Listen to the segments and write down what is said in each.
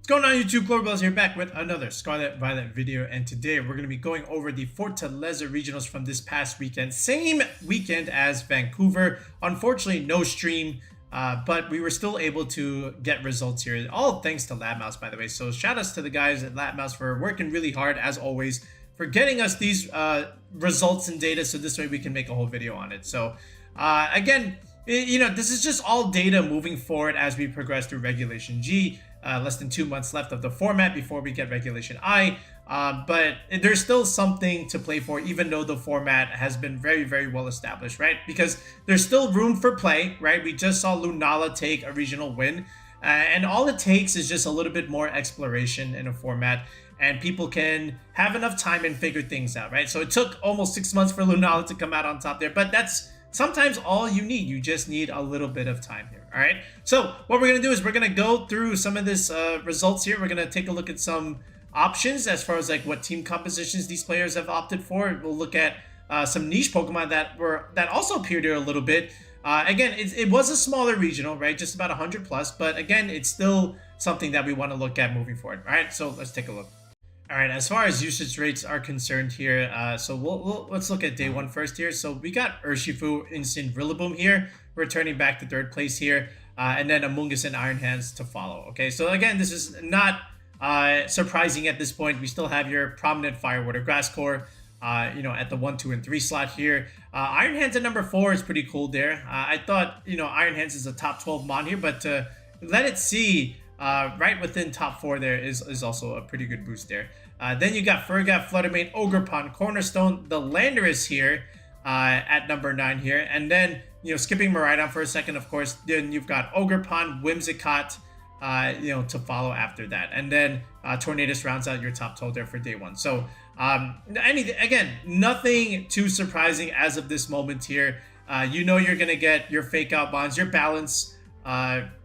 What's going on YouTube? Globals here back with another Scarlet Violet video, and today we're going to be going over the Fortaleza Regionals from this past weekend. Same weekend as Vancouver. Unfortunately, no stream, but we were still able to get results here. All thanks to Latios, by the way. So shout outs to the guys at Latios for working really hard, as always, for getting us these results and data, so this way we can make a whole video on it. So again, you know, this is just all data moving forward as we progress through regulationG. Less than 2 months left of the format before we get regulationI, but there's still something to play for, even though the format has been very, very well established, right? Because there's still room for play, right? We just saw Lunala take a regional win, and all it takes is just a little bit more exploration in a format, and people can have enough time and figure things out, right? So it took almost 6 months for Lunala to come out on top there, but that's sometimes all you need. You just need a little bit of time here. All right. So what we're going to do is we're going to go through some of this results here. We're going to take a look at some options as far as like what team compositions these players have opted for. We'll look at some niche Pokemon that also appeared here a little bit. Again, it was a smaller regional, right? Just about 100 plus. But again, it's still something that we want to look at moving forward. All right. So let's take a look. All right, as far as usage rates are concerned here, so let's look at day one first here. So we got Urshifu, Instant Rillaboom here, returning back to third place here, and then Amoonguss and Iron Hands to follow. Okay, so again, this is not surprising at this point. We still have your prominent Fire, Water, Grass Core, you know, at the 1, 2, and 3 slot here. Iron Hands at number 4 is pretty cool there. I thought, you know, Iron Hands is a top 12 mon here, but let it see. Right within top 4 there is also a pretty good boost there. Then you got Fergat, Fluttermane, Ogerpon, Cornerstone, the Landorus here at number 9 here. And then, you know, skipping Koraidon for a second, of course, then you've got Ogerpon, Whimsicott, you know, to follow after that. And then Tornadus rounds out your top 12 there for day 1. So, again, nothing too surprising as of this moment here. You know you're going to get your fake out bonds, your balance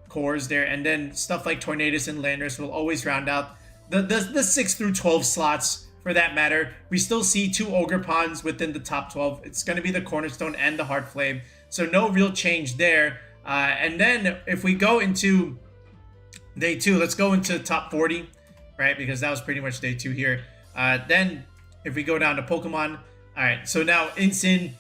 cores there, and then stuff like Tornadus and Landorus will always round out the 6 through 12 slots for that matter. We still see 2 Ogerpons within the top 12. It's going to be the Cornerstone and the Heart Flame, so no real change there. And then if we go into day 2, let's go into top 40, right? Because that was pretty much day 2 here. Then if we go down to Pokemon, all right, so now Incin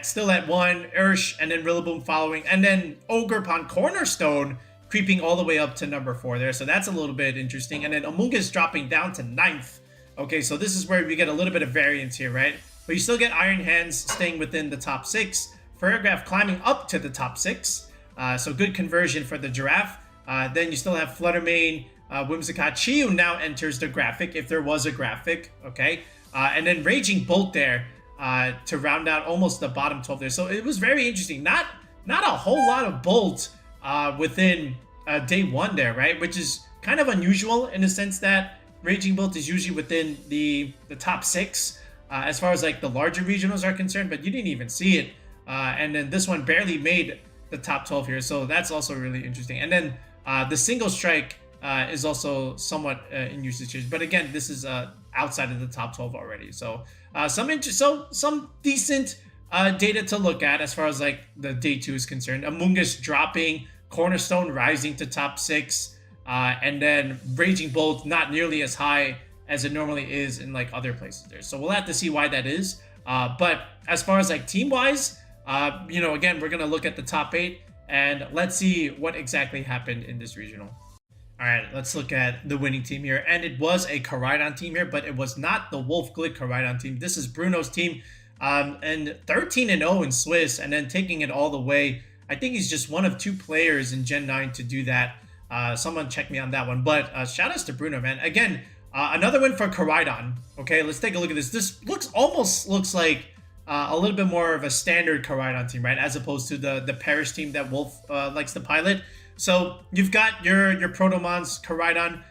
still at 1, Ursh, and then Rillaboom following, and then Ogerpon Cornerstone creeping all the way up to number 4 there. So that's a little bit interesting. And then Amoonguss dropping down to 9th. Okay, so this is where we get a little bit of variance here, right? But you still get Iron Hands staying within the top 6. Ferrograph climbing up to the top 6. So good conversion for the Giraffe. Then you still have Fluttermane, Whimsicott. Chiyu now enters the graphic, if there was a graphic, okay? And then Raging Bolt there to round out almost the bottom 12 there. So it was very interesting. Not a whole lot of Bolt within day 1 there, right? Which is kind of unusual in the sense that Raging Bolt is usually within the top 6 as far as like the larger regionals are concerned, but you didn't even see it. And then this one barely made the top 12 here, so that's also really interesting. And then the Single Strike is also somewhat in usage, but again, this is outside of the top 12 already. So some decent data to look at as far as like the day 2 is concerned. Amoonguss dropping, Cornerstone rising to top 6, and then Raging Bolt not nearly as high as it normally is in like other places there. So we'll have to see why that is. But as far as like team wise, you know, again, we're gonna look at the top 8 and let's see what exactly happened in this regional. All right, let's look at the winning team here. And it was a Koraidon team here, but it was not the Wolf Glick Koraidon team. This is Bruno's team, and 13-0 in Swiss, and then taking it all the way. I think he's just one of 2 players in Gen 9 to do that. Someone check me on that one. But shout outs to Bruno, man. Again, another win for Koraidon. Okay, let's take a look at this. This almost looks like a little bit more of a standard Koraidon team, right? As opposed to the Paris team that Wolf likes to pilot. So you've got your Protomons, Koraidon,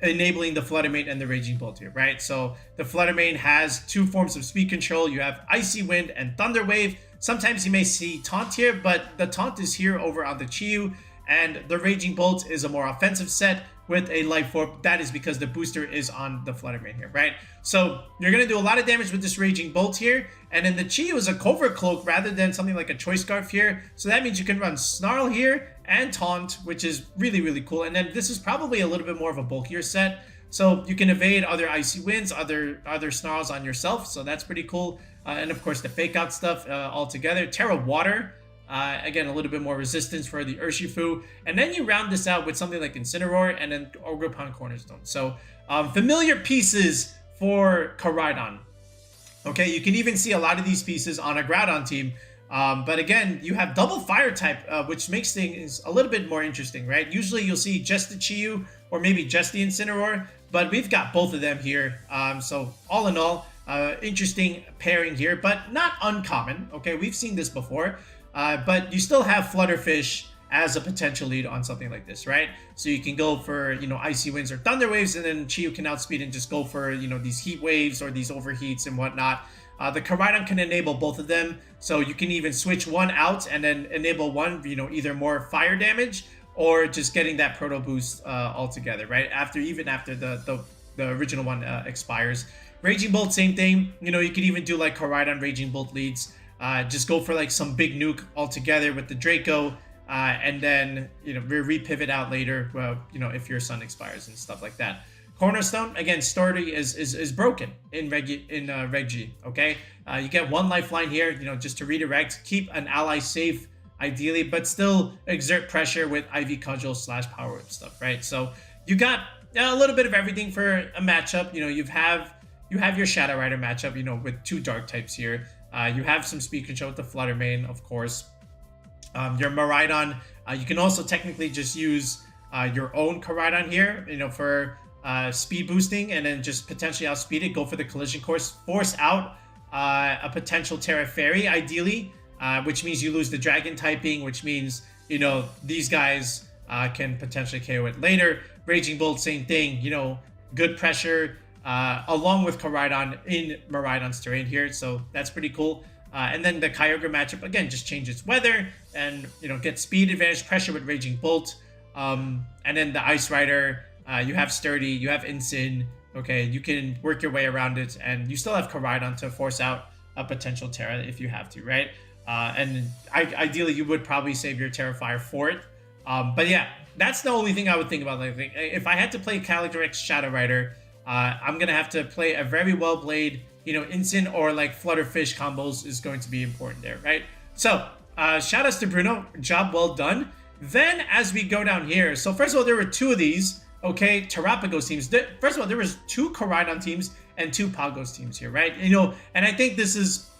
enabling the Fluttermane and the Raging Bolt here, right? So the Fluttermane has 2 forms of speed control. You have Icy Wind and Thunder Wave. Sometimes you may see Taunt here, but the Taunt is here over on the Chiyu. and the Raging Bolt is a more offensive set with a Life Orb. That is because the booster is on the Flutter Mane here, right? So you're going to do a lot of damage with this Raging Bolt here, and then the Chi is a Covert Cloak rather than something like a Choice Scarf here, so that means you can run Snarl here and Taunt, which is really, really cool. And then this is probably a little bit more of a bulkier set, so you can evade other Icy Winds, other Snarls on yourself, so that's pretty cool. And of course the Fake Out stuff altogether. Terra Water, again, a little bit more resistance for the Urshifu. And then you round this out with something like Incineroar and then Ogerpon Cornerstone. So familiar pieces for Koraidon. Okay, you can even see a lot of these pieces on a Groudon team. But again, you have double fire type, which makes things a little bit more interesting, right? Usually you'll see just the Chi-Yu or maybe just the Incineroar, but we've got both of them here. So all in all, interesting pairing here, but not uncommon. Okay, we've seen this before, but you still have Flutterfish as a potential lead on something like this, right? So you can go for, you know, Icy Winds or Thunder Waves, and then Chi-Yu can outspeed and just go for, you know, these Heat Waves or these Overheats and whatnot. The Koraidon can enable both of them, so you can even switch one out and then enable one, you know, either more fire damage or just getting that Proto Boost altogether, right? Even after the original one expires. Raging Bolt, same thing. You know, you could even do like Koraidon Raging Bolt leads. Just go for like some big nuke altogether with the Draco, and then, you know, repivot out later, you know, if your Sun expires and stuff like that. Cornerstone, again, story is broken in Reg G, okay? You get one lifeline here, you know, just to redirect, keep an ally safe, ideally, but still exert pressure with IV Cudgel / Power Whip stuff, right? So you got a little bit of everything for a matchup. You know, you have your Shadow Rider matchup, you know, with two Dark types here. You have some speed control with the Flutter Mane, of course. Your Miraidon, you can also technically just use your own Koraidon here, you know, for speed boosting, and then just potentially outspeed it, go for the Collision Course, force out a potential Terra Fairy, ideally, which means you lose the Dragon typing, which means, you know, these guys can potentially KO it later. Raging Bolt, same thing, you know, good pressure, along with Koraidon in Miraidon's terrain here, so that's pretty cool. And then the Kyogre matchup, again, just change its weather and, you know, get speed advantage, pressure with Raging Bolt. And then the Ice Rider, you have Sturdy, you have Incin, okay, you can work your way around it, and you still have Koraidon to force out a potential Terra if you have to, right? And ideally, you would probably save your Terrafire for it. But yeah, that's the only thing I would think about. Like, if I had to play Calyrex Shadow Rider, I'm going to have to play a very well-played, you know, Incin or like Flutterfish combos is going to be important there, right? So, shout outs to Bruno, job well done. Then, as we go down here, so first of all, there were two of these, okay, Terapagos teams. First of all, there was two Koraidon teams and two Pagos teams here, right? You know, and I think this is,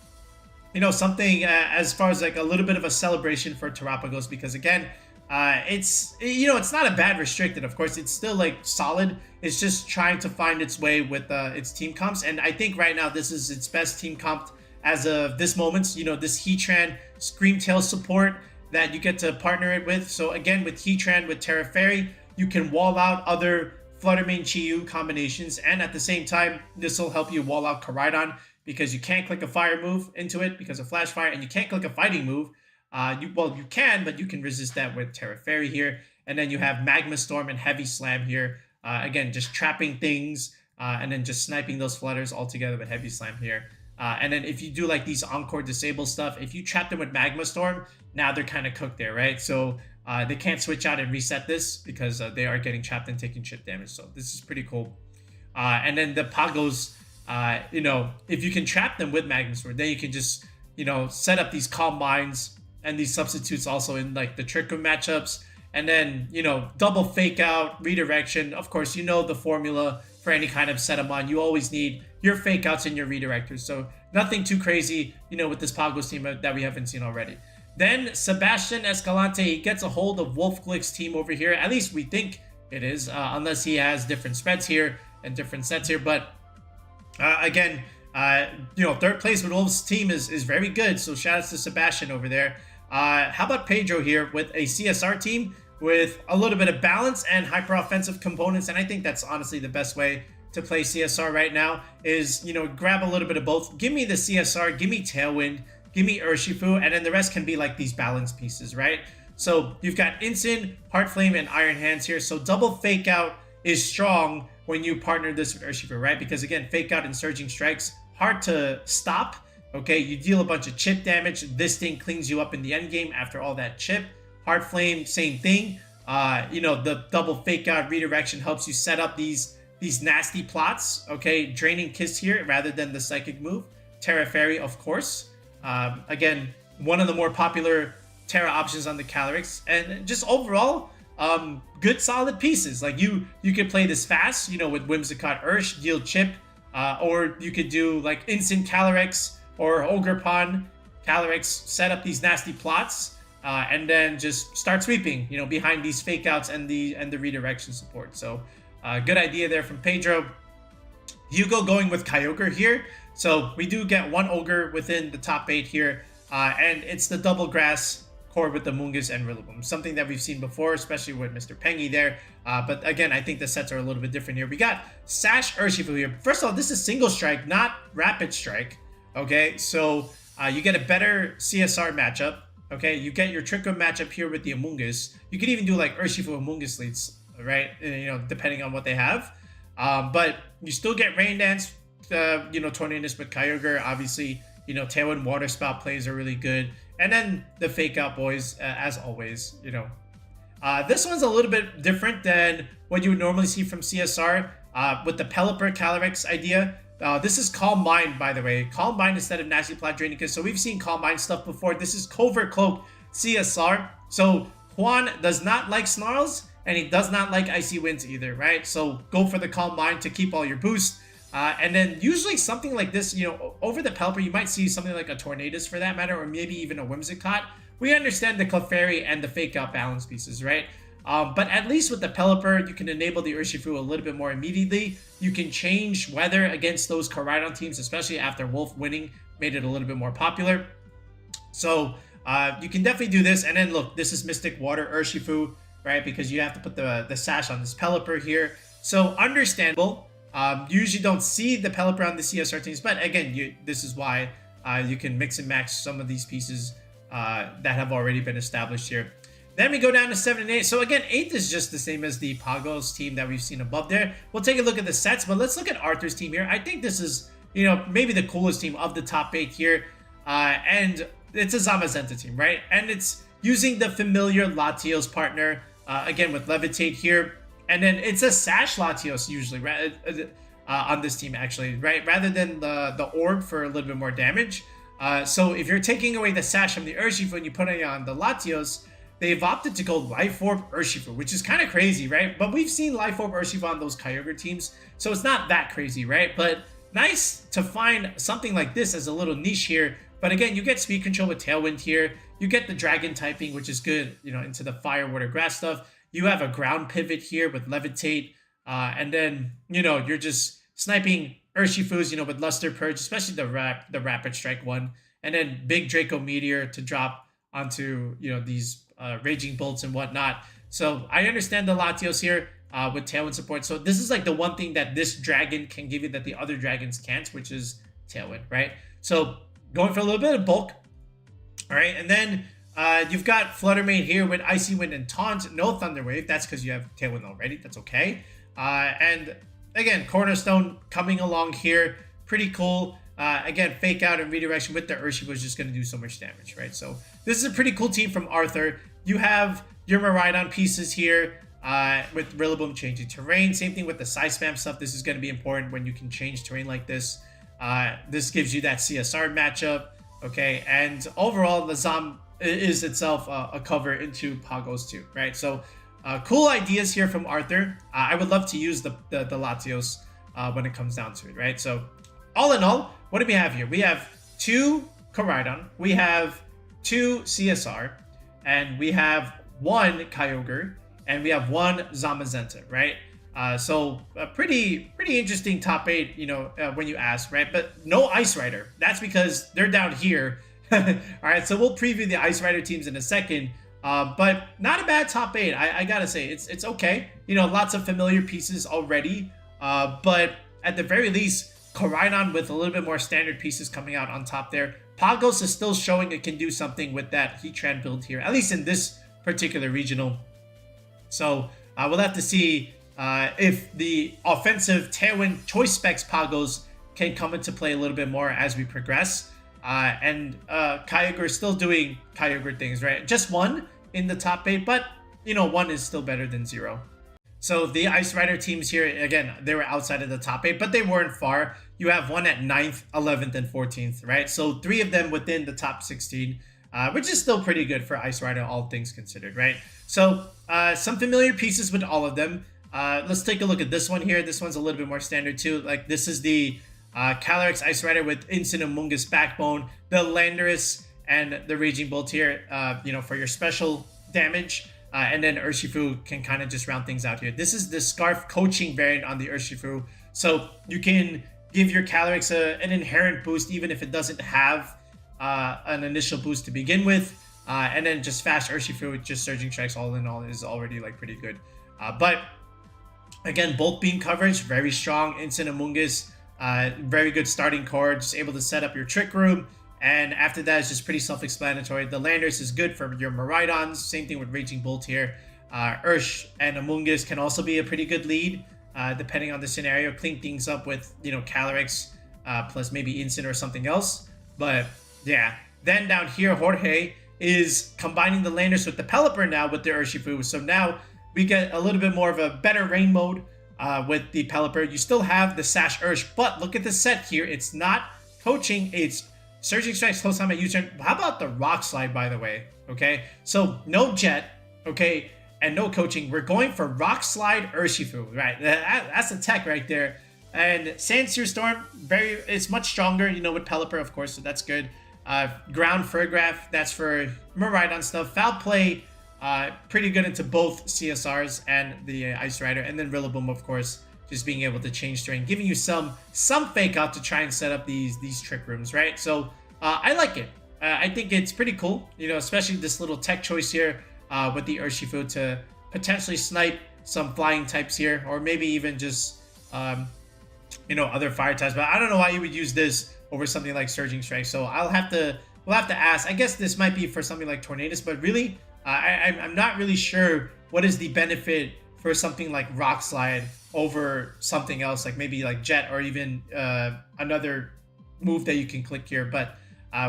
you know, something as far as like a little bit of a celebration for Terapagos, because again, it's, you know, it's not a bad restricted, of course, it's still like solid. It's just trying to find its way with its team comps, and I think right now this is its best team comp as of this moment. You know, this Heatran Screamtail support that you get to partner it with. So again, with Heatran, with Terra Fairy, you can wall out other Flutter Mane Chi-Yu combinations, and at the same time, this will help you wall out Koraidon, because you can't click a fire move into it because of Flash Fire, and you can't click a fighting move. You can, but you can resist that with Terra Fairy here. And then you have Magma Storm and Heavy Slam here. Again, just trapping things, and then just sniping those flutters all together with Heavy Slam here. And then if you do like these Encore Disable stuff, if you trap them with Magma Storm, now they're kind of cooked there, right? So they can't switch out and reset this because they are getting trapped and taking chip damage. So this is pretty cool. And then the Pagos, you know, if you can trap them with Magma Storm, then you can just, you know, set up these Calm Minds and these substitutes also in like the Trick Room matchups. And then, you know, double Fake Out, redirection. Of course, you know the formula for any kind of Setamon. You always need your Fake Outs and your redirectors. So nothing too crazy, you know, with this Pagos team that we haven't seen already. Then Sebastian Escalante, he gets a hold of Wolf Glick's team over here. At least we think it is, unless he has different spreads here and different sets here. But again, you know, third place with Wolf's team is very good. So shout outs to Sebastian over there. How about Pedro here with a CSR team with a little bit of balance and hyper offensive components? And I think that's honestly the best way to play CSR right now is, you know, grab a little bit of both. Give me the CSR, give me Tailwind, give me Urshifu, and then the rest can be like these balance pieces, right? So you've got Instant, Heart Flame, and Iron Hands here. So double Fake Out is strong when you partner this with Urshifu, right? Because again, Fake Out and Surging Strikes, hard to stop. Okay, you deal a bunch of chip damage. This thing cleans you up in the end game after all that chip. Heart Flame, same thing. You know, the double Fake Out redirection helps you set up these nasty plots. Okay, Draining Kiss here rather than the Psychic move. Terra Fairy, of course. Again, one of the more popular Terra options on the Calyrex, and just overall, good solid pieces. Like you could play this fast, you know, with Whimsicott Ursh, deal chip, or you could do like Instant Calyrex or Ogerpon Calyrex, set up these nasty plots, and then just start sweeping, you know, behind these Fake Outs and the redirection support. So good idea there from Pedro. Hugo going with Kyogre here. So we do get one Ogre within the top 8 here, and it's the double grass core with the Mungus and Rillaboom. Something that we've seen before, especially with Mr. Pengy there. But again, I think the sets are a little bit different here. We got Sash Urshifu here. First of all, this is single strike, not rapid strike. Okay, so you get a better CSR matchup. Okay, you get your Trick Room matchup here with the Amoonguss. You could even do like Urshifu Amoonguss leads, right? You know, depending on what they have. But you still get Rain Dance, you know, Tornadus with Kyogre. Obviously, you know, Tailwind Water Spout plays are really good. And then the Fake Out boys, as always, you know. This one's a little bit different than what you would normally see from CSR with the Pelipper Calyrex idea. This is Calm Mind, by the way. Calm Mind instead of Nasty Plot Draining Kiss. So we've seen Calm Mind stuff before. This is Covert Cloak CSR. So Juan does not like Snarls, and he does not like Icy Winds either, right? So go for the Calm Mind to keep all your boosts. And then usually something like this, you know, over the Pelipper, you might see something like a Tornadus for that matter, or maybe even a Whimsicott. We understand the Clefairy and the Fake Out balance pieces, right? But at least with the Pelipper, you can enable the Urshifu a little bit more immediately. You can change weather against those Koraidon teams, especially after Wolf winning made it a little bit more popular. So you can definitely do this. And then look, this is Mystic Water Urshifu, right? Because you have to put the sash on this Pelipper here. So understandable. You usually don't see the Pelipper on the CSR teams, but again, this is why you can mix and match some of these pieces that have already been established here. Then we go down to 7 and 8. So again, 8th is just the same as the Pagos team that we've seen above there. We'll take a look at the sets, but let's look at Arthur's team here. I think this is, you know, maybe the coolest team of the top 8 here. And it's a Zamazenta team, right? And it's using the familiar Latios partner, again with Levitate here. And then it's a Sash Latios usually, right? On this team actually, right? Rather than the Orb for a little bit more damage. So if you're taking away the Sash from the Urshifu and you put it on the Latios, they've opted to go Life Orb Urshifu, which is kind of crazy, right? But we've seen Life Orb Urshifu on those Kyogre teams, so it's not that crazy, right? But nice to find something like this as a little niche here. But again, you get speed control with Tailwind here. You get the Dragon typing, which is good, you know, into the Fire, Water, Grass stuff. You have a ground pivot here with Levitate. And then, you know, you're just sniping Urshifus, you know, with Luster Purge, especially the Rapid Strike one. And then big Draco Meteor to drop onto, you know, these Raging Bolts and whatnot. So I understand the Latios here with Tailwind support. So this is like the one thing that this dragon can give you that the other dragons can't, which is Tailwind, right? So going for a little bit of bulk. All right, and then you've got Flutter Mane here with Icy Wind and Taunt. No Thunder Wave. That's because you have Tailwind already. That's okay. And again, Cornerstone coming along here. Pretty cool. Again, Fake Out and Redirection with the Urshifu is just going to do so much damage, right? So this is a pretty cool team from Arthur. You have your Miraidon pieces here with Rillaboom changing terrain. Same thing with the Side Spam stuff. This is going to be important when you can change terrain like this. This gives you that CSR matchup, okay? And overall, the Zam is itself a cover into Pagos too, right? So cool ideas here from Arthur. I would love to use the Latios when it comes down to it, right? So all in all, what do we have here? We have 2 Koraidon, we have 2 CSR, and we have 1 Kyogre, and we have 1 Zamazenta, right? So a pretty interesting top 8, you know, when you ask, right? But no Ice Rider. That's because they're down here. All right, so we'll preview the Ice Rider teams in a second. But not a bad top 8. I gotta say, it's okay. You know, lots of familiar pieces already. But at the very least, Koraidon with a little bit more standard pieces coming out on top there. Pagos is still showing it can do something with that Heatran build here, at least in this particular regional. So we'll have to see if the offensive Tailwind Choice Specs Pagos can come into play a little bit more as we progress. And Kyogre is still doing Kyogre things, right? Just one in the top 8, but, you know, 1 is still better than 0. So the Ice Rider teams here, again, they were outside of the top 8, but they weren't far. You have one at 9th, 11th, and 14th, right? So 3 of them within the top 16, which is still pretty good for Ice Rider, all things considered, right? So some familiar pieces with all of them. Let's take a look at this one here. This one's a little bit more standard too. Like, this is the Calyrex-Ice Rider with Instant Amoonguss Backbone, the Landorus, and the Raging Bolt here, you know, for your special damage. And then Urshifu can kind of just round things out here. This is the Scarf coaching variant on the Urshifu. So you can give your Calyrex an inherent boost even if it doesn't have an initial boost to begin with. And then just fast Urshifu with just Surging Strikes all in all is already like pretty good. But again, Bolt Beam coverage, very strong. Instant Amoonguss, very good starting core, just able to set up your Trick Room. And after that, it's just pretty self-explanatory. The Landorus is good for your Miraidons. Same thing with Raging Bolt here. Ursh and Amoonguss can also be a pretty good lead, depending on the scenario. Clean things up with, you know, Calyrex plus maybe Instant or something else. But yeah, then down here, Jorge is combining the Landorus with the Pelipper now with the Urshifu. So now we get a little bit more of a better rain mode with the Pelipper. You still have the Sash Ursh, but look at the set here. It's not coaching, it's Surging Strikes close time at U-turn. How about the Rock Slide, by the way? Okay, so no Jet, okay, and no coaching. We're going for Rock Slide Urshifu, right? That's the tech right there. And Sandsear Storm, it's much stronger, you know, with Pelipper, of course, so that's good. Ground Furgraph, that's for Miraidon stuff. Foul Play, pretty good into both CSRs and the Ice Rider. And then Rillaboom, of course, just being able to change terrain, giving you some fake out to try and set up these trick rooms, right? So I like it. I think it's pretty cool, you know, especially this little tech choice here with the Urshifu to potentially snipe some flying types here, or maybe even just you know, other fire types. But I don't know why you would use this over something like Surging Strike. So we'll have to ask. I guess this might be for something like Tornadus, but really, I'm not really sure what is the benefit for something like Rock Slide over something else, like maybe like Jet or even another move that you can click here. But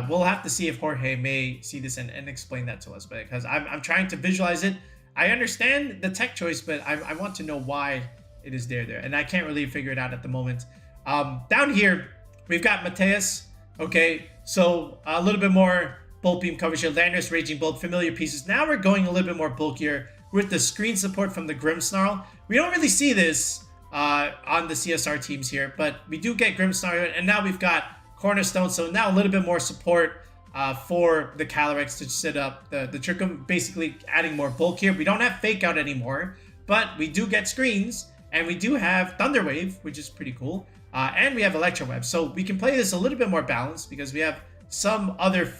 we'll have to see if Jorge may see this and explain that to us, because I'm trying to visualize it. I understand the tech choice, but I want to know why it is there, and I can't really figure it out at the moment. Down here, we've got Mateus. Okay, so a little bit more Bolt Beam coverage here. Landorus, Raging Bolt, familiar pieces. Now we're going a little bit more bulkier with the screen support from the Grimmsnarl. We don't really see this on the CSR teams here, but we do get Grimmsnarl, and now we've got Cornerstone, so now a little bit more support for the Calyrex to set up the Trick Room, basically adding more bulk here. We don't have Fake Out anymore, but we do get screens, and we do have Thunder Wave, which is pretty cool, and we have Electro Web. So we can play this a little bit more balanced because we have some other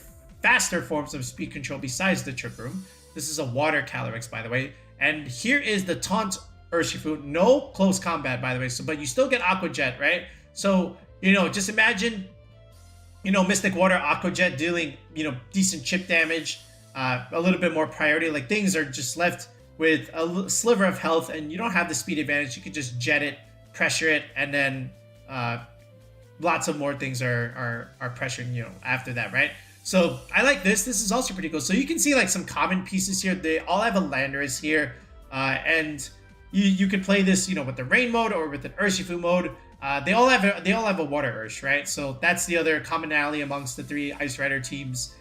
faster forms of speed control besides the Trick Room. This is a Water Calyrex, by the way. And here is the Taunt Urshifu. No close combat, by the way. So, but you still get Aqua Jet, right? So, you know, just imagine, you know, Mystic Water, Aqua Jet dealing, you know, decent chip damage, a little bit more priority. Like, things are just left with a sliver of health, and you don't have the speed advantage. You can just jet it, pressure it, and then lots of more things are pressuring, you know, after that, right? So I like this. This is also pretty cool. So you can see like some common pieces here. They all have a Landorus here, and you could play this, you know, with the Rain mode or with an Urshifu mode. They all have a Water Ursh, right? So that's the other commonality amongst the 3 Ice Rider teams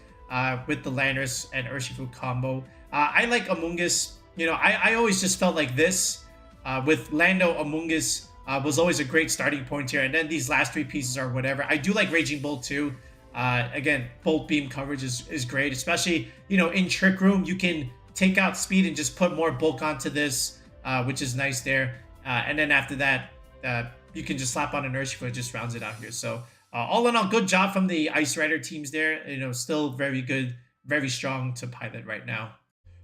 with the Landorus and Urshifu combo. I like Amoonguss. You know, I always just felt like this with Lando Amoonguss was always a great starting point here, and then these last 3 pieces are whatever. I do like Raging Bolt too. Again, Bolt Beam coverage is great, especially, you know, in Trick Room. You can take out speed and just put more bulk onto this, which is nice there. And then after that, you can just slap on an Urshifu, it just rounds it out here. So all in all, good job from the Ice Rider teams there. You know, still very good, very strong to pilot right now.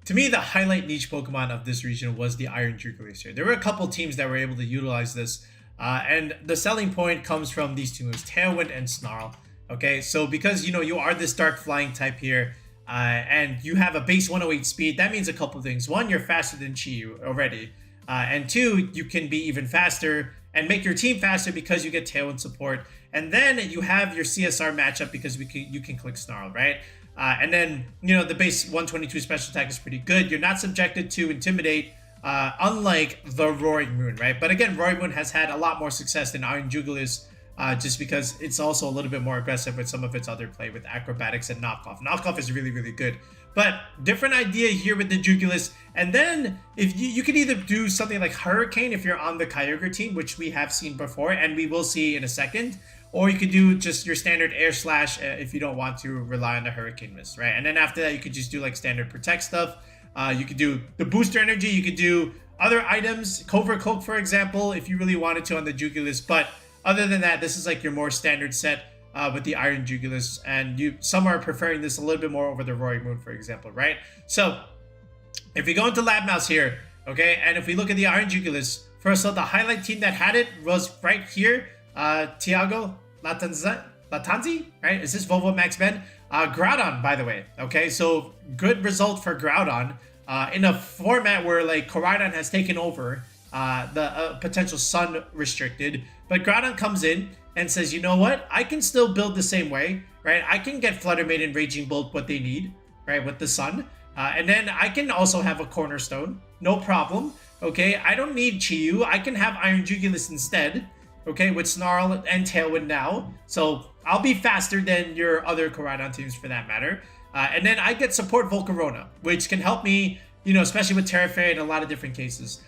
To me, the highlight niche Pokemon of this region was the Iron Jugulis here. There were a couple teams that were able to utilize this, and the selling point comes from these two moves, Tailwind and Snarl. Okay, so because, you know, you are this dark flying type here, and you have a base 108 speed, that means a couple things. One, you're faster than Chi-Yu already. And two, you can be even faster and make your team faster because you get Tailwind support. And then you have your CSR matchup because you can click Snarl, right? And then, the base 122 special attack is pretty good. You're not subjected to Intimidate, unlike the Roaring Moon, right? But again, Roaring Moon has had a lot more success than Iron Jugulis, just because it's also a little bit more aggressive with some of its other play with Acrobatics and Knockoff. Knockoff is really, really good. But different idea here with the Jugulis. And then if you could either do something like Hurricane if you're on the Kyogre team, which we have seen before and we will see in a second. Or you could do just your standard Air Slash if you don't want to rely on the Hurricane Mist, right? And then after that, you could just do like standard Protect stuff. You could do the Booster Energy. You could do other items, Covert Cloak, for example, if you really wanted to on the Jugulis. But other than that, this is like your more standard set with the Iron Jugulis. And some are preferring this a little bit more over the Roaring Moon, for example, right? So if we go into Lab Mouse here, okay, and if we look at the Iron Jugulis, first of all, the highlight team that had it was right here. Tiago Latanzi, right? Is this Volvo Max Ben? Groudon, by the way. Okay, so good result for Groudon in a format where like Koraidon has taken over the potential Sun restricted, but Groudon comes in and says, you know what? I can still build the same way, right? I can get Flutter Mane and Raging Bolt what they need, right? With the Sun, and then I can also have a Cornerstone, no problem. Okay, I don't need Chi-Yu. I can have Iron Jugulis instead. Okay, with Snarl and Tailwind now. So I'll be faster than your other Koraidon teams for that matter. And then I get support Volcarona, which can help me, especially with Terra Fairy in a lot of different cases.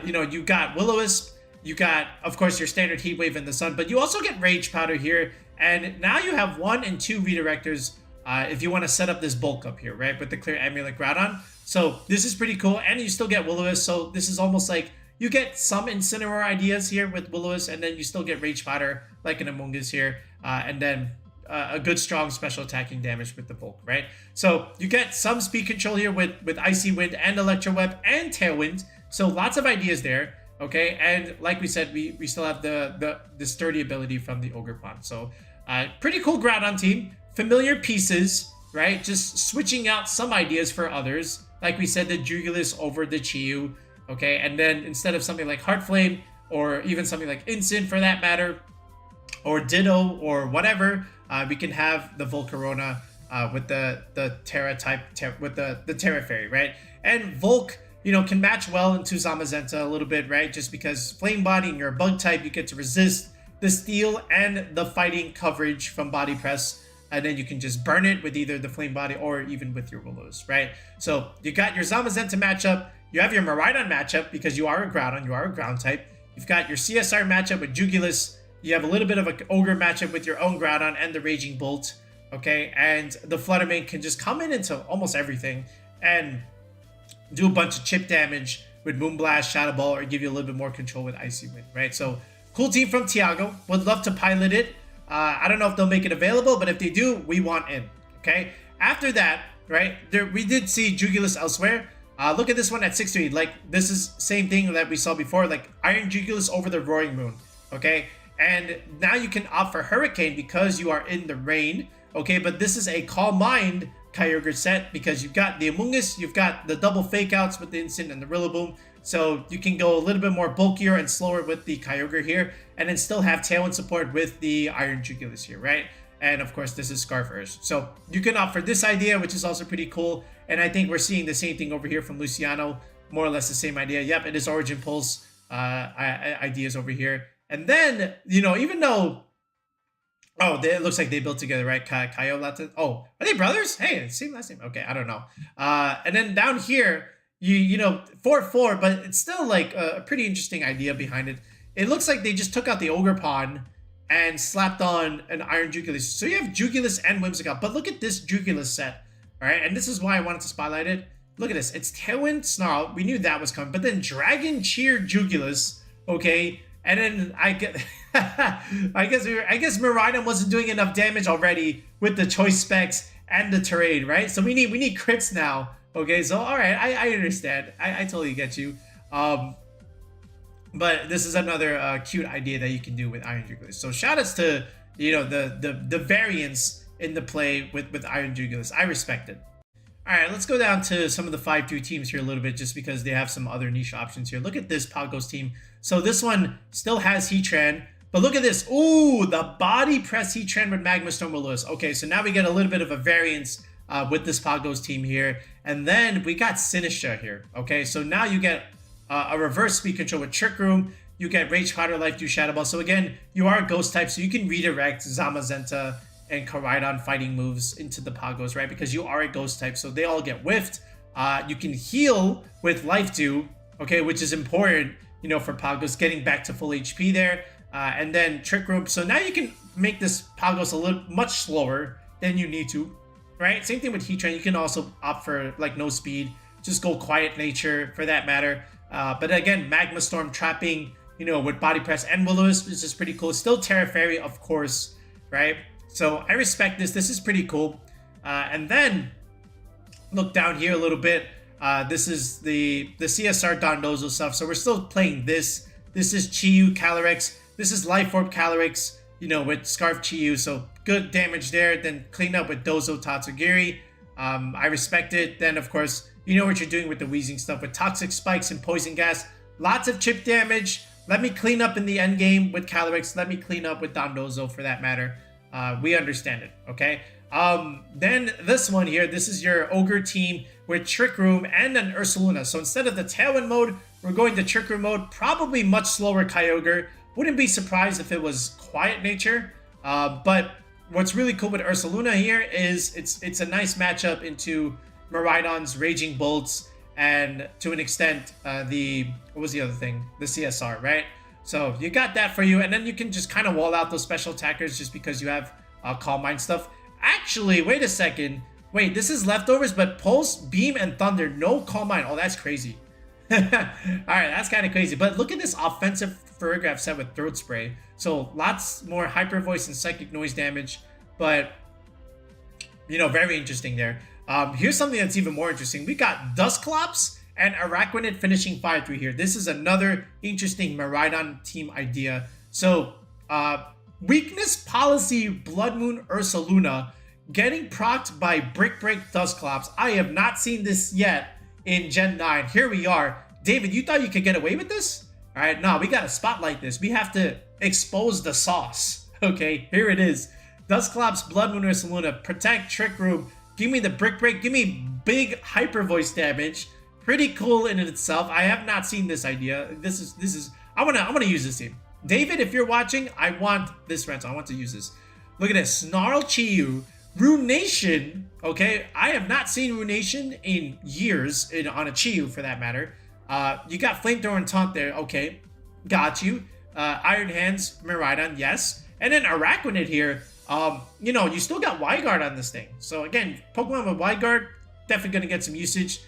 You got Will-O-Wisp, you got, of course, your standard Heat Wave in the Sun, but you also get Rage Powder here. And now you have 1 and 2 redirectors if you want to set up this bulk up here, right? With the Clear Amulet Groudon. So this is pretty cool. And you still get Will-O-Wisp, so this is almost like you get some Incineroar ideas here with Will-O-Wisp, and then you still get Rage Powder like an Among Us here, and then a good strong special attacking damage with the Volk, right? So you get some speed control here with Icy Wind and Electro Web and Tailwind, so lots of ideas there, okay? And like we said, we still have the sturdy ability from the Ogre Pond. So pretty cool Groudon team, familiar pieces, right? Just switching out some ideas for others. Like we said, the Jugulis over the Chi-Yu. Okay, and then instead of something like Heart Flame, or even something like Instant for that matter, or Ditto, or whatever, we can have the Volcarona with the Terra type, with the Terra Fairy, right? And Volk, can match well into Zamazenta a little bit, right? Just because Flame Body and you're a Bug type, you get to resist the Steel and the Fighting coverage from Body Press, and then you can just burn it with either the Flame Body or even with your Will-O-Wisp, right? So you got your Zamazenta matchup. You have your Miraidon matchup because you are a Groudon, you are a ground type. You've got your CSR matchup with Jugulis. You have a little bit of an Ogre matchup with your own Groudon and the Raging Bolt. Okay, and the Flutter Mane can just come into almost everything and do a bunch of chip damage with Moonblast, Shadow Ball, or give you a little bit more control with Icy Wind, right? So cool team from Tiago. Would love to pilot it. I don't know if they'll make it available, but if they do, we want in. Okay. After that, right? We did see Jugulis elsewhere. Look at this one at 6 to 8. Like, this is same thing that we saw before, like Iron Jugulis over the Roaring Moon, okay? And now you can opt for Hurricane because you are in the rain, okay? But this is a Calm Mind Kyogre set because you've got the Among Us, you've got the double Fake Outs with the Instant and the Rillaboom, so you can go a little bit more bulkier and slower with the Kyogre here, and then still have Tailwind support with the Iron Jugulis here, right? And of course, this is Scarfers. So you can opt for this idea, which is also pretty cool. And I think we're seeing the same thing over here from Luciano. More or less the same idea. Yep, it is Origin Pulse ideas over here. And then, even though... Oh, it looks like they built together, right? Kaio Latin. Oh, are they brothers? Hey, same last name. Okay, I don't know. And then down here, you 4-4, but it's still like a pretty interesting idea behind it. It looks like they just took out the Ogre Pawn and slapped on an Iron Jugulis. So you have Jugulis and Whimsicott, but look at this Jugulis set, all right? And this is why I wanted to spotlight it. Look at this. It's Tailwind Snarl. We knew that was coming, but then Dragon Cheer Jugulis, okay? And then I guess Miraidon wasn't doing enough damage already with the choice specs and the terrain, right? So we need crits now, okay? So all right, I understand. I totally get you. But this is another cute idea that you can do with Iron Jugulis. So shoutouts to the variance in the play with Iron Jugulis. I respect it. All right, let's go down to some of the 5-2 teams here a little bit, just because they have some other niche options here. Look at this Pagos team. So this one still has Heatran, but look at this. Ooh, the body press Heatran with Magma Storm Lewis. Okay, so now we get a little bit of a variance with this Pagos team here. And then we got Sinistcha here. Okay, so now you get a reverse speed control with Trick Room. You get Rage Powder, Life Dew, Shadow Ball. So again, you are Ghost type, so you can redirect Zamazenta and Koraidon fighting moves into the Pagos, right? Because you are a Ghost type, so they all get whiffed. You can heal with Life Dew, okay, which is important, you know, for Pagos getting back to full HP there. And then Trick Room. So now you can make this Pagos a little much slower than you need to, right? Same thing with Heatran. You can also opt for like no speed, just go Quiet Nature for that matter. But again, Magma Storm trapping, you know, with Body Press and Will-O-Wisp, which is pretty cool. Still Terra Fairy, of course, right? So I respect this. This is pretty cool. And then look down here a little bit. This is the CSR Dondozo stuff. So we're still playing this. This is Chi-Yu Calyrex. This is Life Orb Calyrex, you know, with Scarf Chi-Yu. So good damage there. Then clean up with Dozo Tatsugiri. I respect it. Then, of course, you know what you're doing with the Wheezing stuff with Toxic Spikes and Poison Gas. Lots of chip damage. Let me clean up in the end game with Calyrex. Let me clean up with Dondozo for that matter. We understand it, okay? Then this one here, this is your Ogre team with Trick Room and an Ursaluna. So instead of the Tailwind mode, we're going to Trick Room mode. Probably much slower Kyogre. Wouldn't be surprised if it was Quiet Nature. But what's really cool with Ursaluna here is it's a nice matchup into Miraidon's Raging Bolts and to an extent what was the other thing? The CSR, right? So you got that for you, and then you can just kind of wall out those special attackers just because you have Calm Mind stuff. Actually, wait a second. Wait, this is leftovers, but Pulse, Beam, and Thunder, no Calm Mind. Oh, that's crazy. Alright, that's kind of crazy. But look at this offensive Ferrograph set with Throat Spray. So lots more Hyper Voice and Psychic Noise damage, but, you know, very interesting there. Here's something that's even more interesting. We got Dusclops and Araquanid finishing 5-3 here. This is another interesting Miraidon team idea. So, Weakness Policy Blood Moon Ursaluna getting procced by Brick Break Dusclops. I have not seen this yet in Gen 9. Here we are. David, you thought you could get away with this? All right, no, we got to spotlight this. We have to expose the sauce. Okay, here it is. Dusclops, Blood Moon Ursaluna, Protect, Trick Room. Give me the Brick Break. Give me big Hyper Voice damage. Pretty cool in itself. I have not seen this idea. This is. I wanna use this team. David, if you're watching, I want this rental. I want to use this. Look at this. Snarl Chi-Yu. Runation. Okay, I have not seen Runation in years on a Chi-Yu for that matter. You got Flamethrower and Taunt there. Okay, got you. Iron Hands, Miraidon, yes. And then Araquanid here. You know, you still got Wide-Guard on this thing. So again, Pokemon with Wide-Guard, definitely gonna get some usage.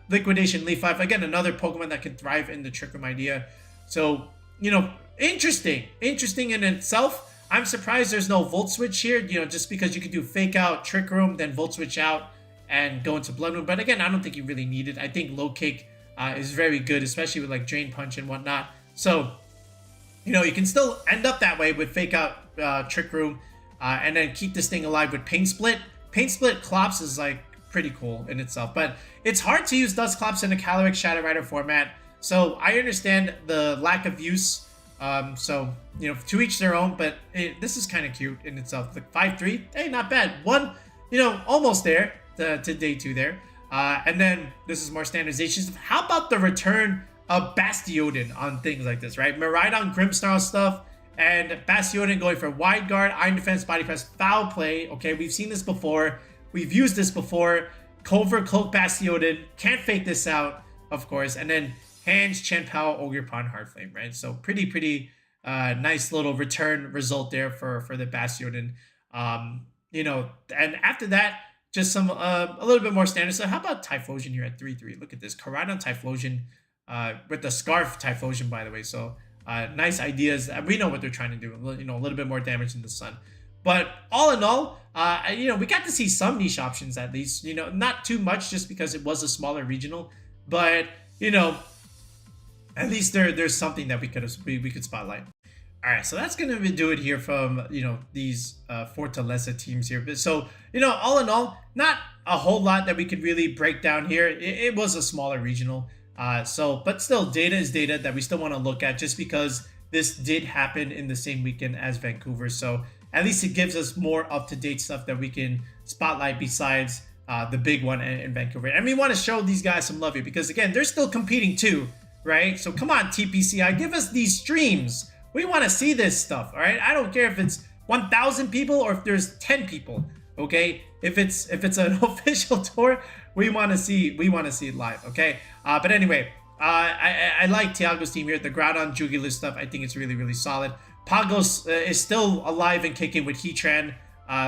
Liquidation, Leaf 5. Again, another Pokemon that can thrive in the Trick Room idea. So, you know, interesting in itself. I'm surprised there's no Volt Switch here, you know, just because you could do Fake Out, Trick Room, then Volt Switch out and go into Blood Moon. But again, I don't think you really need it. I think Low Kick is very good, especially with like Drain Punch and whatnot. So, you know, you can still end up that way with Fake Out, Trick Room, and then keep this thing alive with Pain Split. Pain Split Clops is like pretty cool in itself, but it's hard to use Dusclops in a Calyrex Shadow Rider format. So I understand the lack of use. So, you know, to each their own, but this is kind of cute in itself. Like 5-3, hey, not bad. One, you know, almost there to day 2 there. And then this is more standardizations. How about the return of Bastiodon on things like this, right? Miraidon Grimmsnarl stuff and Bastiodon going for Wide Guard, Iron Defense, Body Press, Foul Play. Okay, we've seen this before. We've used this before. Covert Cloak Bastiodon. Can't fake this out, of course. And then Hands, Chien-Pao, Ogre Pond, Hard Flame, right? So pretty nice little return result there for the Bastiodon. You know, and after that, just some a little bit more standard. So how about Typhlosion here at 3-3? Look at this. Koraidon Typhlosion with the Scarf Typhlosion, by the way. So nice ideas. We know what they're trying to do. You know, a little bit more damage in the sun. But all in all, you know, we got to see some niche options at least. You know, not too much just because it was a smaller regional. But, you know, at least there's something that we could spotlight. All right, so that's gonna do it here from these Fortaleza teams here. But so all in all, not a whole lot that we could really break down here. It was a smaller regional, but still, data is data that we still want to look at, just because this did happen in the same weekend as Vancouver. So at least it gives us more up to date stuff that we can spotlight besides the big one in Vancouver. And we want to show these guys some love here because again, they're still competing too, right? So come on, TPCI, give us these streams. We want to see this stuff, all right? I don't care if it's 1,000 people or if there's 10 people, okay? If it's an official tour, we want to see it live, okay? But anyway, I like Tiago's team here. The Groudon Jugulis stuff, I think it's really, really solid. Pagos is still alive and kicking with Heatran,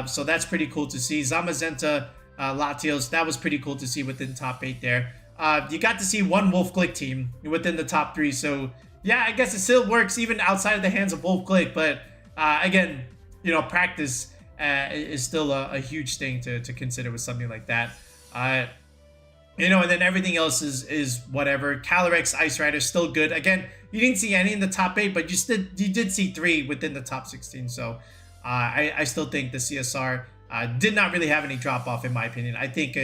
so that's pretty cool to see. Zamazenta, Latios, that was pretty cool to see within top 8 there. You got to see one Wolf Click team within the top 3, so yeah, I guess it still works even outside of the hands of Wolf Click, but again, practice is still a huge thing to consider with something like that. And then everything else is whatever. Calyrex-Ice Rider still good. Again, you didn't see any in the top 8, but you did see 3 within the top 16. So I still think the CSR did not really have any drop off in my opinion. I think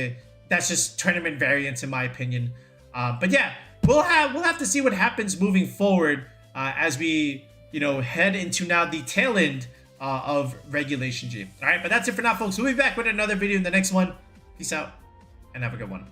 that's just tournament variance in my opinion. But yeah, we'll have to see what happens moving forward as we head into now the tail end of regulation G. All right, but that's it for now, folks. We'll be back with another video in the next one. Peace out and have a good one.